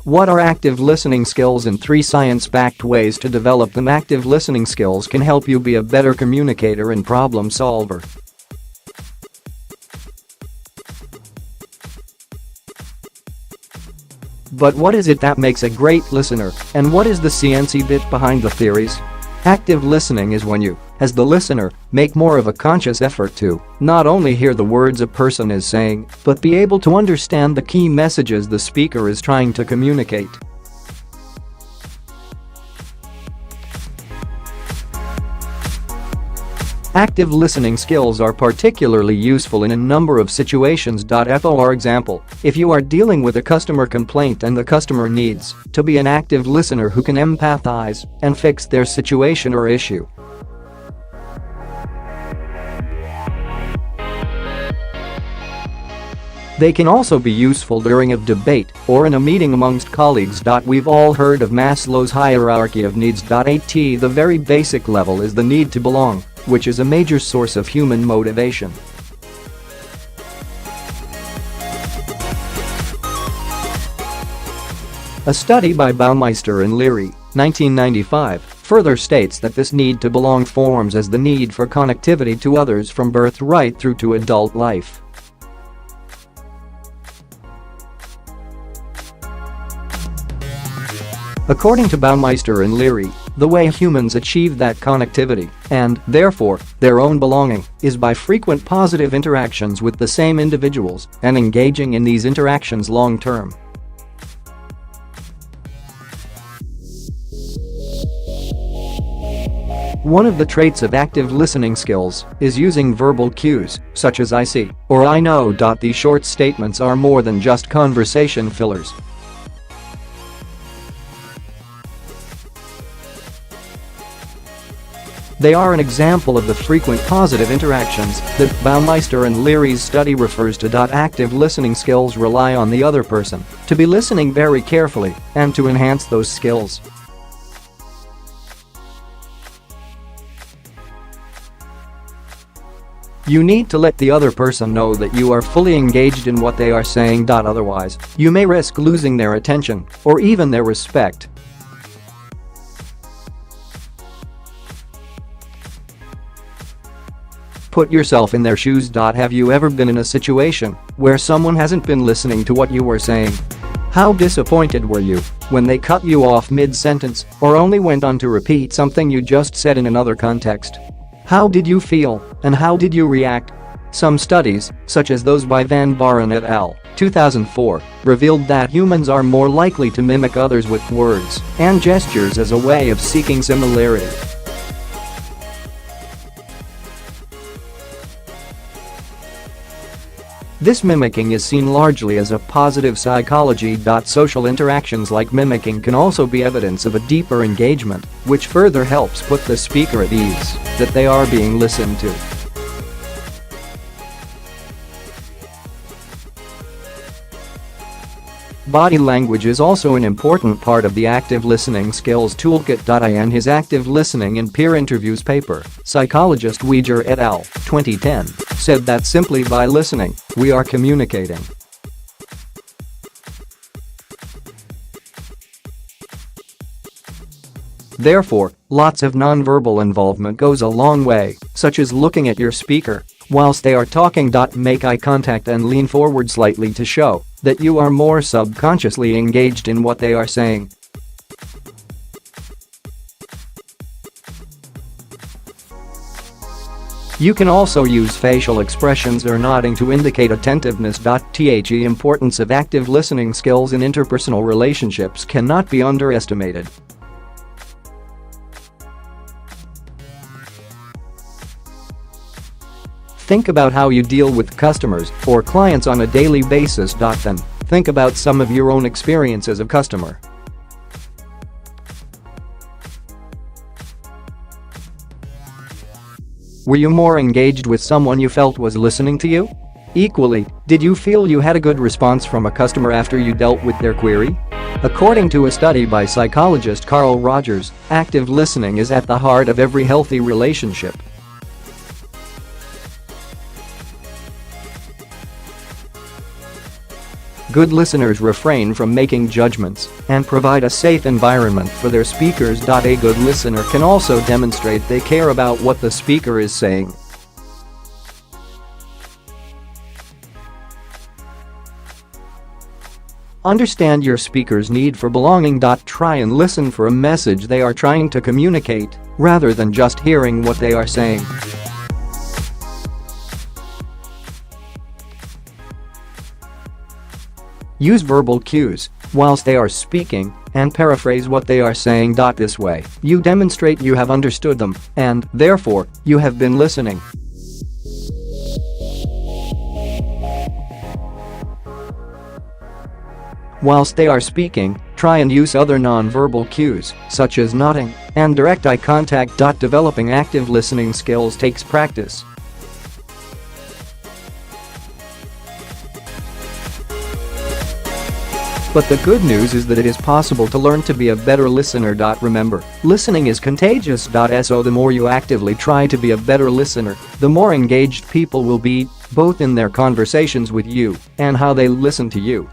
What are active listening skills and 3 science-backed ways to develop them? Active listening skills can help you be a better communicator and problem solver. But what is it that makes a great listener, and what is the sciencey bit behind the theories? Active listening is when you, as the listener, make more of a conscious effort to not only hear the words a person is saying, but be able to understand the key messages the speaker is trying to communicate. Active listening skills are particularly useful in a number of situations. For example, if you are dealing with a customer complaint and the customer needs to be an active listener who can empathize and fix their situation or issue. They can also be useful during a debate or in a meeting amongst colleagues. We've all heard of Maslow's hierarchy of needs.At. The very basic level is the need to belong, which is a major source of human motivation. A study by Baumeister and Leary, 1995, further states that this need to belong forms as the need for connectivity to others from birth right through to adult life. According to Baumeister and Leary, the way humans achieve that connectivity, and, therefore, their own belonging, is by frequent positive interactions with the same individuals and engaging in these interactions long-term. One of the traits of active listening skills is using verbal cues, such as "I see" or "I know." These short statements are more than just conversation fillers. They are an example of the frequent positive interactions that Baumeister and Leary's study refers to. Active listening skills rely on the other person to be listening very carefully and to enhance those skills. You need to let the other person know that you are fully engaged in what they are saying. Otherwise, you may risk losing their attention or even their respect. Put yourself in their shoes. Have you ever been in a situation where someone hasn't been listening to what you were saying? How disappointed were you when they cut you off mid-sentence or only went on to repeat something you just said in another context? How did you feel, and how did you react? Some studies, such as those by Baaren et al., 2004, revealed that humans are more likely to mimic others with words and gestures as a way of seeking similarity. This mimicking is seen largely as a positive psychology.Social. Interactions like mimicking can also be evidence of a deeper engagement, which further helps put the speaker at ease that they are being listened to. Body language is also an important part of the active listening skills toolkit. In his Active Listening in Peer Interviews paper, psychologist Weger et al., 2010, said that simply by listening, we are communicating. Therefore, lots of nonverbal involvement goes a long way, such as looking at your speaker whilst they are talking. Make eye contact and lean forward slightly to show that you are more subconsciously engaged in what they are saying. You can also use facial expressions or nodding to indicate attentiveness. The importance of active listening skills in interpersonal relationships cannot be underestimated. Think about how you deal with customers or clients on a daily basis. Then think about some of your own experience as a customer. Were you more engaged with someone you felt was listening to you? Equally, did you feel you had a good response from a customer after you dealt with their query? According to a study by psychologist Carl Rogers, active listening is at the heart of every healthy relationship. Good listeners refrain from making judgments and provide a safe environment for their speakers. A good listener can also demonstrate they care about what the speaker is saying. Understand your speaker's need for belonging. Try and listen for a message they are trying to communicate, rather than just hearing what they are saying. Use verbal cues whilst they are speaking and paraphrase what they are saying. This way, you demonstrate you have understood them and, therefore, you have been listening. Whilst they are speaking, try and use other non-verbal cues, such as nodding and direct eye contact. Developing active listening skills takes practice. But the good news is that it is possible to learn to be a better listener. Remember, listening is contagious. So the more you actively try to be a better listener, the more engaged people will be, both in their conversations with you and how they listen to you.